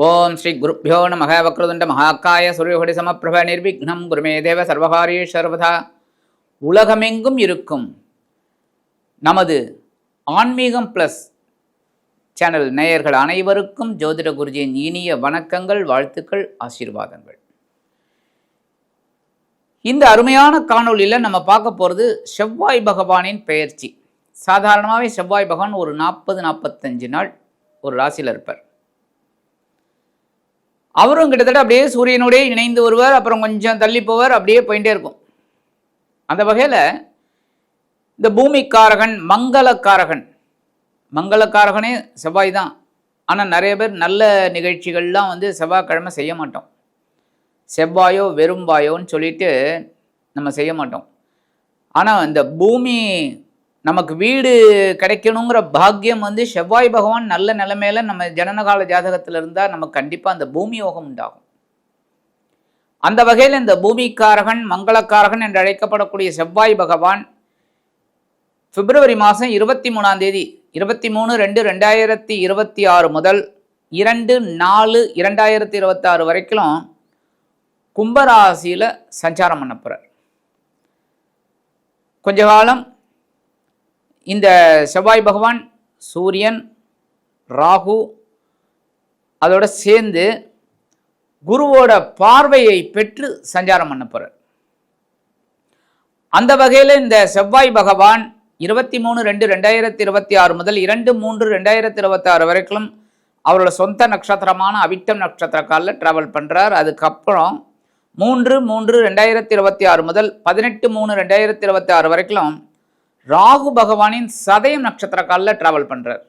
ஓம் ஸ்ரீ குருப்யோ நம வக்ரதுண்ட மகாக்காய சூரியகோடி சமப்பிரப நிர்விக்னம் குருமே தேவ சர்வகாரிய சர்வதா. உலகமெங்கும் இருக்கும் நமது ஆன்மீகம் பிளஸ் சேனல் நேயர்கள் அனைவருக்கும் ஜோதிட குருஜியின் இனிய வணக்கங்கள், வாழ்த்துக்கள், ஆசீர்வாதங்கள். இந்த அருமையான காணொலியில் நம்ம பார்க்க போகிறது செவ்வாய் பகவானின் பெயர்ச்சி. சாதாரணமாகவே செவ்வாய் பகவான் ஒரு 40-45 நாள் ஒரு ராசியில் இருப்பார். அவரும் கிட்டத்தட்ட அப்படியே சூரியனோடே இணைந்து வருவார், அப்புறம் கொஞ்சம் தள்ளி போவார், அப்படியே போயிட்டே இருக்கும். அந்த வகையில் இந்த பூமிக்காரகன் மங்களக்காரகனே செவ்வாய் தான். ஆனால் நிறைய பேர் நல்ல நிகழ்ச்சிகள்லாம் செவ்வாய்க்கிழமை செய்ய மாட்டோம். செவ்வாயோ வெறும்பாயோன்னு சொல்லிட்டு நம்ம செய்ய மாட்டோம். ஆனால் இந்த பூமி நமக்கு வீடு கிடைக்கணுங்கிற பாக்கியம் செவ்வாய் பகவான் நல்ல நிலைமையில நம்ம ஜனனகால ஜாதகத்தில் இருந்தால் நமக்கு கண்டிப்பாக அந்த பூமி யோகம் உண்டாகும். அந்த வகையில் இந்த பூமிக்காரகன் மங்களக்காரகன் என்று அழைக்கப்படக்கூடிய செவ்வாய் பகவான் பிப்ரவரி மாதம் 23/2/2026 முதல் 2/4/2026 வரைக்கும் கும்பராசியில் சஞ்சாரம் பண்ண போகிறார். கொஞ்ச காலம் இந்த செவ்வாய் பகவான் சூரியன், ராகு அதோட சேர்ந்து குருவோட பார்வையை பெற்று சஞ்சாரம் பண்ண போகிறார். அந்த வகையில் இந்த செவ்வாய் பகவான் 23/2/2026 முதல் 2/3/2026 வரைக்கும் அவரோட சொந்த நட்சத்திரமான அவிட்டம் நட்சத்திர காலில் டிராவல் பண்ணுறார். அதுக்கப்புறம் 3/3/2026 முதல் 18/3/2026 வரைக்கும் ராகு பகவானின் சதயம் நட்சத்திர காலில் டிராவல் பண்ணுறார்.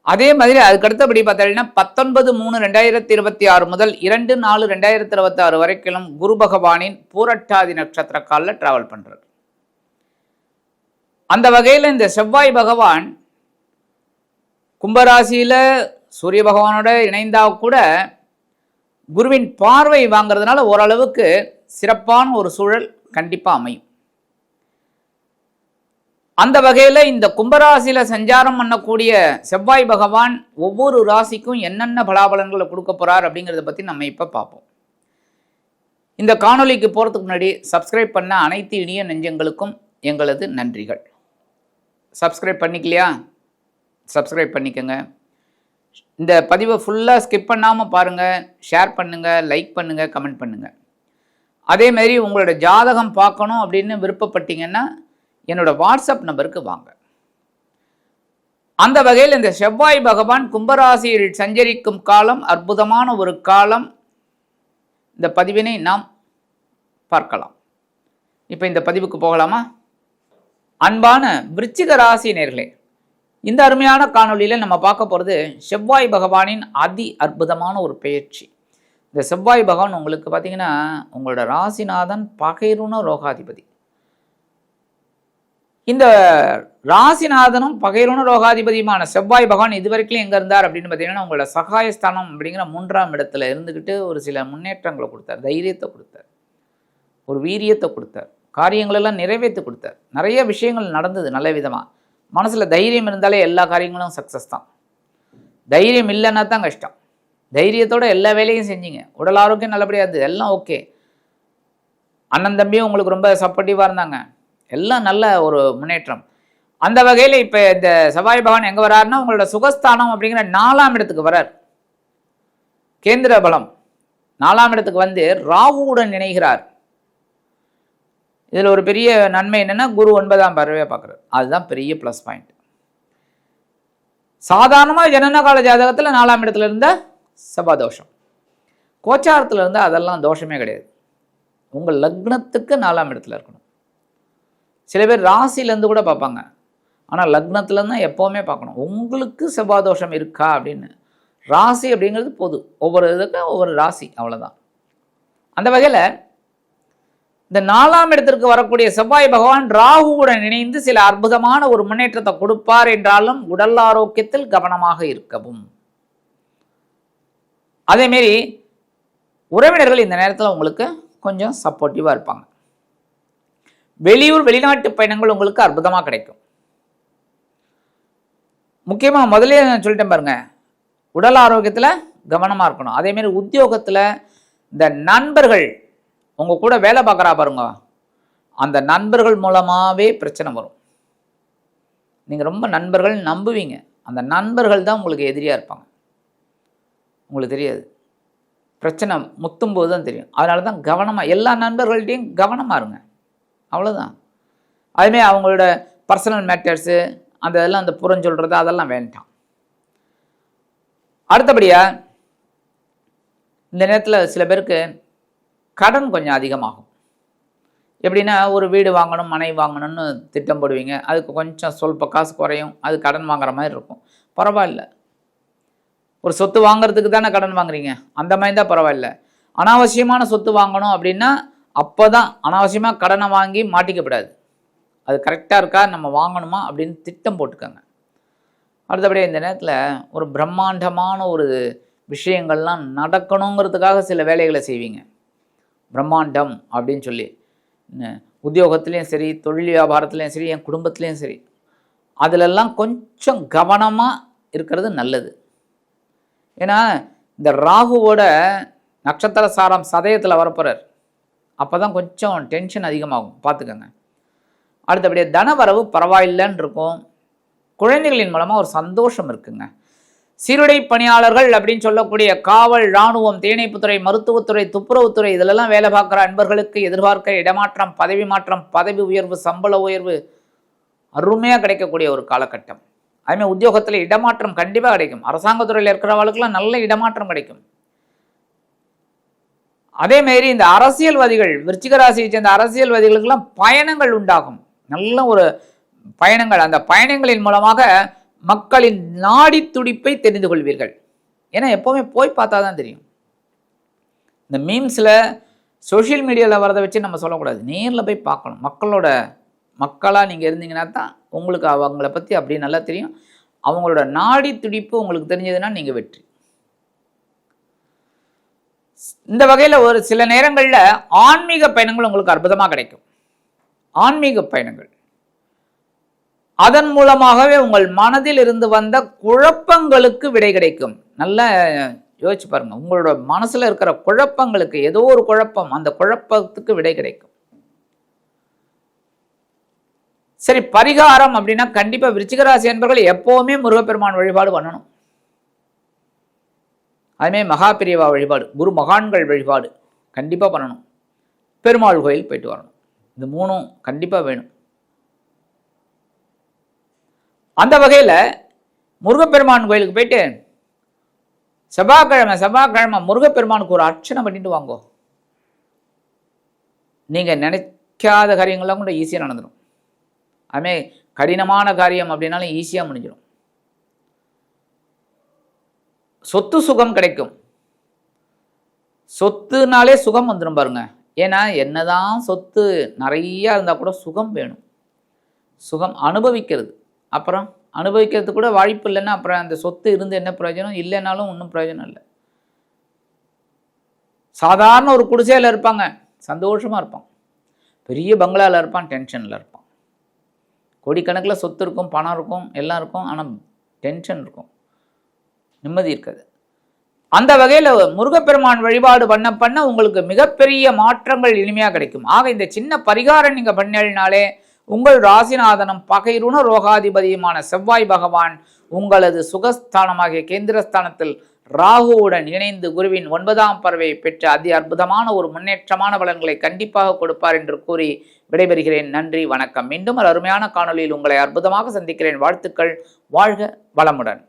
அதே மாதிரி அதுக்கடுத்தபடி பார்த்தீங்கன்னா 19/3/2026 முதல் 2/4/2026 வரைக்கும் குரு பகவானின் பூரட்டாதி நட்சத்திர காலில் டிராவல் பண்ணுறார். அந்த வகையில் இந்த செவ்வாய் பகவான் கும்பராசியில் சூரிய பகவானோட இணைந்தா கூட குருவின் பார்வை வாங்கிறதுனால ஓரளவுக்கு சிறப்பான ஒரு சூழல் கண்டிப்பாக அமையும். அந்த வகையில் இந்த கும்பராசியில் சஞ்சாரம் பண்ணக்கூடிய செவ்வாய் பகவான் ஒவ்வொரு ராசிக்கும் என்னென்ன பலாபலன்களை கொடுக்க போகிறார் அப்படிங்கிறத பற்றி நம்ம இப்போ பார்ப்போம். இந்த காணொலிக்கு போகிறதுக்கு முன்னாடி சப்ஸ்கிரைப் பண்ண அனைத்து இனிய நெஞ்சங்களுக்கும் எங்களது நன்றிகள். சப்ஸ்கிரைப் பண்ணிக்கலையா? சப்ஸ்கிரைப் பண்ணிக்கோங்க. இந்த பதிவை ஃபுல்லாக ஸ்கிப் பண்ணாமல் பாருங்கள், ஷேர் பண்ணுங்கள், லைக் பண்ணுங்கள், கமெண்ட் பண்ணுங்கள். அதேமாரி உங்களோட ஜாதகம் பார்க்கணும் அப்படின்னு விருப்பப்பட்டீங்கன்னா என்னோட வாட்ஸ்அப் நம்பருக்கு வாங்க. அந்த வகையில் இந்த செவ்வாய் பகவான் கும்பராசியில் சஞ்சரிக்கும் காலம் அற்புதமான ஒரு காலம். இந்த பதிவினை நாம் பார்க்கலாம். இப்போ இந்த பதிவுக்கு போகலாமா? அன்பான விருச்சிக ராசி நேயர்களே, இந்த அருமையான காணொலியில் நம்ம பார்க்க போகிறது செவ்வாய் பகவானின் அதி அற்புதமான ஒரு பெயர்ச்சி. இந்த செவ்வாய் பகவான் உங்களுக்கு பார்த்தீங்கன்னா உங்களோட ராசிநாதன் பகைருண ரோகாதிபதி. இந்த ராசிநாதனும் பகைருண ரோகாதிபதியுமான செவ்வாய் பகவான் இதுவரைக்கும் எங்கே இருந்தார் அப்படின்னு பார்த்தீங்கன்னா உங்களோட சகாயஸ்தானம் அப்படிங்கிற 3ஆம் இடத்துல இருந்துக்கிட்டு ஒரு சில முன்னேற்றங்களை கொடுத்தார், தைரியத்தை கொடுத்தார், ஒரு வீரியத்தை கொடுத்தார், காரியங்களெல்லாம் நிறைவேற்றி கொடுத்தார். நிறைய விஷயங்கள் நடந்தது நல்ல விதமாக. மனசில் தைரியம் இருந்தாலே எல்லா காரியங்களும் சக்ஸஸ் தான். தைரியம் இல்லைன்னா தான் கஷ்டம். தைரியத்தோட எல்லா வேலையும் செஞ்சீங்க, உடல் ஆரோக்கியம் நல்லபடியாக இருந்தது, எல்லாம் ஓகே. அண்ணன் தம்பியும் உங்களுக்கு ரொம்ப சப்போர்ட்டிவாக இருந்தாங்க, எல்லாம் நல்ல ஒரு முன்னேற்றம். அந்த வகையில் இப்போ இந்த செவ்வாய் பகவான் எங்கே வராருன்னா உங்களோட சுகஸ்தானம் அப்படிங்கிற 4ஆம் இடத்துக்கு வரார். கேந்திர பலம் 4ஆம் இடத்துக்கு வந்து ராகுவுடன் இணைகிறார். இதில் ஒரு பெரிய நன்மை என்னென்னா குரு 9ஆம் பார்வையாக பார்க்குறாரு. அதுதான் பெரிய ப்ளஸ் பாயிண்ட். சாதாரணமாக ஜனனகால ஜாதகத்தில் 4ஆம் இடத்துல இருந்த செவ்வாதோஷம், கோச்சாரத்தில் இருந்தால் அதெல்லாம் தோஷமே கிடையாது. உங்கள் லக்னத்துக்கு 4ஆம் இடத்துல இருக்கணும். சில பேர் ராசிலேருந்து கூட பார்ப்பாங்க, ஆனால் லக்னத்துலேருந்து தான் எப்போவுமே பார்க்கணும் உங்களுக்கு செவ்வாதோஷம் இருக்கா அப்படின்னு. ராசி அப்படிங்கிறது பொது, ஒவ்வொரு இதுக்கும் ஒவ்வொரு ராசி, அவ்வளோதான். அந்த வகையில் இந்த 4ஆம் இடத்திற்கு வரக்கூடிய செவ்வாய் பகவான் ராகுவுடன் இணைந்து சில அற்புதமான ஒரு முன்னேற்றத்தை கொடுப்பார். என்றாலும் உடல் ஆரோக்கியத்தில் கவனமாக இருக்கவும். அதேமாரி உறவினர்கள் இந்த நேரத்தில் உங்களுக்கு கொஞ்சம் சப்போர்ட்டிவாக இருப்பாங்க. வெளியூர் வெளிநாட்டு பயணங்கள் உங்களுக்கு அற்புதமாக கிடைக்கும். முக்கியமாக முதலே நான் சொல்லிட்டேன் பாருங்க, உடல் ஆரோக்கியத்தில் கவனமாக இருக்கணும். அதேமாரி உத்தியோகத்தில் இந்த நண்பர்கள் உங்கள் கூட வேலை பார்க்குறா பாருங்க, அந்த நண்பர்கள் மூலமாகவே பிரச்சனை வரும். நீங்கள் ரொம்ப நண்பர்கள் நம்புவீங்க, அந்த நண்பர்கள் தான் உங்களுக்கு எதிரியாக இருப்பாங்க. உங்களுக்கு தெரியாது, பிரச்சனை முத்தும்போது தான் தெரியும். அதனால தான் கவனமாக, எல்லா நண்பர்கள்ட்டையும் கவனமாக இருங்க, அவ்வளோதான். அதுமாரி அவங்களோட பர்சனல் மேட்டர்ஸு அந்த இதெல்லாம் அந்த புறஞ்சொல்கிறது அதெல்லாம் வேண்டாம். அடுத்தபடியாக இந்த நேரத்தில் சில பேருக்கு கடன் கொஞ்சம் அதிகமாகும். எப்படின்னா, ஒரு வீடு வாங்கணும், மனை வாங்கணும்னு திட்டம் போடுவீங்க, அதுக்கு கொஞ்சம் சொல்ப காசு குறையும், அது கடன் வாங்குற மாதிரி இருக்கும். பரவாயில்ல, ஒரு சொத்து வாங்குறதுக்கு தானே கடன் வாங்குறீங்க, அந்த மாதிரி தான் பரவாயில்ல. அனாவசியமான சொத்து வாங்கணும் அப்படின்னா அப்போ தான் அனாவசியமாக கடனை வாங்கி மாட்டிக்கப்படாது. அது கரெக்டாக இருக்கா, நம்ம வாங்கணுமா அப்படின்னு திட்டம் போட்டுக்கோங்க. அடுத்தபடியாக இந்த நேரத்தில் ஒரு பிரம்மாண்டமான ஒரு விஷயங்கள்லாம் நடக்கணுங்கிறதுக்காக சில வேலைகளை செய்வீங்க. பிரம்மாண்டம் அப்படின்னு சொல்லி உத்தியோகத்துலேயும் சரி, தொழில் வியாபாரத்துலேயும் சரி, என் குடும்பத்துலேயும் சரி, அதிலெல்லாம் கொஞ்சம் கவனமாக இருக்கிறது நல்லது. ஏன்னா இந்த ராகுவோட நட்சத்திர சாரம் சதயத்தில் வரப்போகிறார், அப்போ தான் கொஞ்சம் டென்ஷன் அதிகமாகும், பார்த்துக்கோங்க. அடுத்தபடியாக தனவரவு பரவாயில்லைன்னு இருக்கும். குழந்தைகளின் மூலமாக ஒரு சந்தோஷம் இருக்குங்க. சீருடை பணியாளர்கள் அப்படின்னு சொல்லக்கூடிய காவல், இராணுவம், தீயணைப்புத்துறை, மருத்துவத்துறை, துப்புரவுத்துறை இதிலெல்லாம் வேலை பார்க்குற அன்பர்களுக்கு எதிர்பார்க்க இடமாற்றம், பதவி மாற்றம், பதவி உயர்வு, சம்பள உயர்வு அருமையாக கிடைக்கக்கூடிய ஒரு காலகட்டம். அதுமாதிரி உத்தியோகத்தில் இடமாற்றம் கண்டிப்பாக கிடைக்கும். அரசாங்கத்துறையில் இருக்கிறவர்களுக்கெல்லாம் நல்ல இடமாற்றம் கிடைக்கும். அதேமாரி இந்த அரசியல்வாதிகள், விருச்சிக ராசியை சேர்ந்த அரசியல்வாதிகளுக்கெல்லாம் பயணங்கள் உண்டாகும், நல்ல ஒரு பயணங்கள். அந்த பயணங்களின் மூலமாக மக்களின் நாடி துடிப்பை தெரிந்து கொள்வீர்கள். ஏன்னா எப்போவுமே போய் பார்த்தா தான் தெரியும். இந்த மீம்ஸில் சோஷியல் மீடியாவில் வரதை வச்சு நம்ம சொல்லக்கூடாது, நேரில் போய் பார்க்கணும். மக்களாக நீங்கள் இருந்தீங்கன்னா தான் உங்களுக்கு அவங்கள பற்றி அப்படி நல்லா தெரியும். அவங்களோட நாடி துடிப்பு உங்களுக்கு தெரிஞ்சதுன்னா நீங்கள் வெற்றி. இந்த வகையில் ஒரு சில நேரங்களில் ஆன்மீக பயணங்கள் உங்களுக்கு அற்புதமாக கிடைக்கும். ஆன்மீக பயணங்கள் அதன் மூலமாகவே உங்கள் மனதில் இருந்து வந்த குழப்பங்களுக்கு விடை கிடைக்கும். நல்லா யோசிச்சு பாருங்க, உங்களோட மனசுல இருக்கிற குழப்பங்களுக்கு ஏதோ ஒரு குழப்பம், அந்த குழப்பத்துக்கு விடை கிடைக்கும். சரி, பரிகாரம் அப்படின்னா கண்டிப்பா விருச்சிக ராசி என்பவர்கள் எப்பவுமே முருகப்பெருமான் வழிபாடு பண்ணணும். அதுமே மகா பிரிவா வழிபாடு, குரு மகான்கள் வழிபாடு கண்டிப்பா பண்ணணும். பெருமாள் கோயில் போயிட்டு வரணும். இந்த மூணும் கண்டிப்பா வேணும். அந்த வகையில் முருகப்பெருமான் கோயிலுக்கு போயிட்டு செவ்வாய்க்கிழமை முருகப்பெருமானுக்கு ஒரு அர்ச்சனை பண்ணிட்டு வாங்கோ. நீங்கள் நினைக்காத காரியங்கள்லாம் கூட ஈஸியாக நடந்துடும். அதுமாதிரி கடினமான காரியம் அப்படின்னாலும் ஈஸியாக முடிஞ்சிடும். சொத்து சுகம் கிடைக்கும். சொத்துனாலே சுகம் வந்துடும் பாருங்க. ஏன்னா என்னதான் சொத்து நிறையா இருந்தால் கூட சுகம் வேணும். சுகம் அனுபவிக்கிறது, அப்புறம் அனுபவிக்கிறதுக்கு கூட வாய்ப்பு இல்லைன்னா அப்புறம் அந்த சொத்து இருந்து என்ன பிரயோஜனம், இல்லைனாலும் ஒன்றும் பிரயோஜனம் இல்லை. சாதாரண ஒரு குடிசையில் இருப்பாங்க, சந்தோஷமாக இருப்பான். பெரிய பங்களாவில் இருப்பான், டென்ஷனில் இருப்பான். கோடிக்கணக்கில் சொத்து இருக்கும், பணம் இருக்கும், எல்லாம் இருக்கும், ஆனால் டென்ஷன் இருக்கும், நிம்மதி இருக்காது. அந்த வகையில் முருகப்பெருமான் வழிபாடு பண்ண உங்களுக்கு மிகப்பெரிய மாற்றங்கள் இனிமையாக கிடைக்கும். ஆக இந்த சின்ன பரிகாரம் நீங்கள் பண்ணினாலே உங்கள் ராசிநாதனும் பகைருண ரோகாதிபதியுமான செவ்வாய் பகவான் உங்களது சுகஸ்தானமாகிய கேந்திரஸ்தானத்தில் ராகுவுடன் இணைந்து குருவின் 9ஆம் பார்வை பெற்ற அதி அற்புதமான ஒரு முன்னேற்றமான பலன்களை கண்டிப்பாக கொடுப்பார் என்று கூறி விடைபெறுகிறேன். நன்றி, வணக்கம். மீண்டும் ஒரு அருமையான காணொலியில் உங்களை அற்புதமாக சந்திக்கிறேன். வாழ்த்துக்கள். வாழ்க வளமுடன்.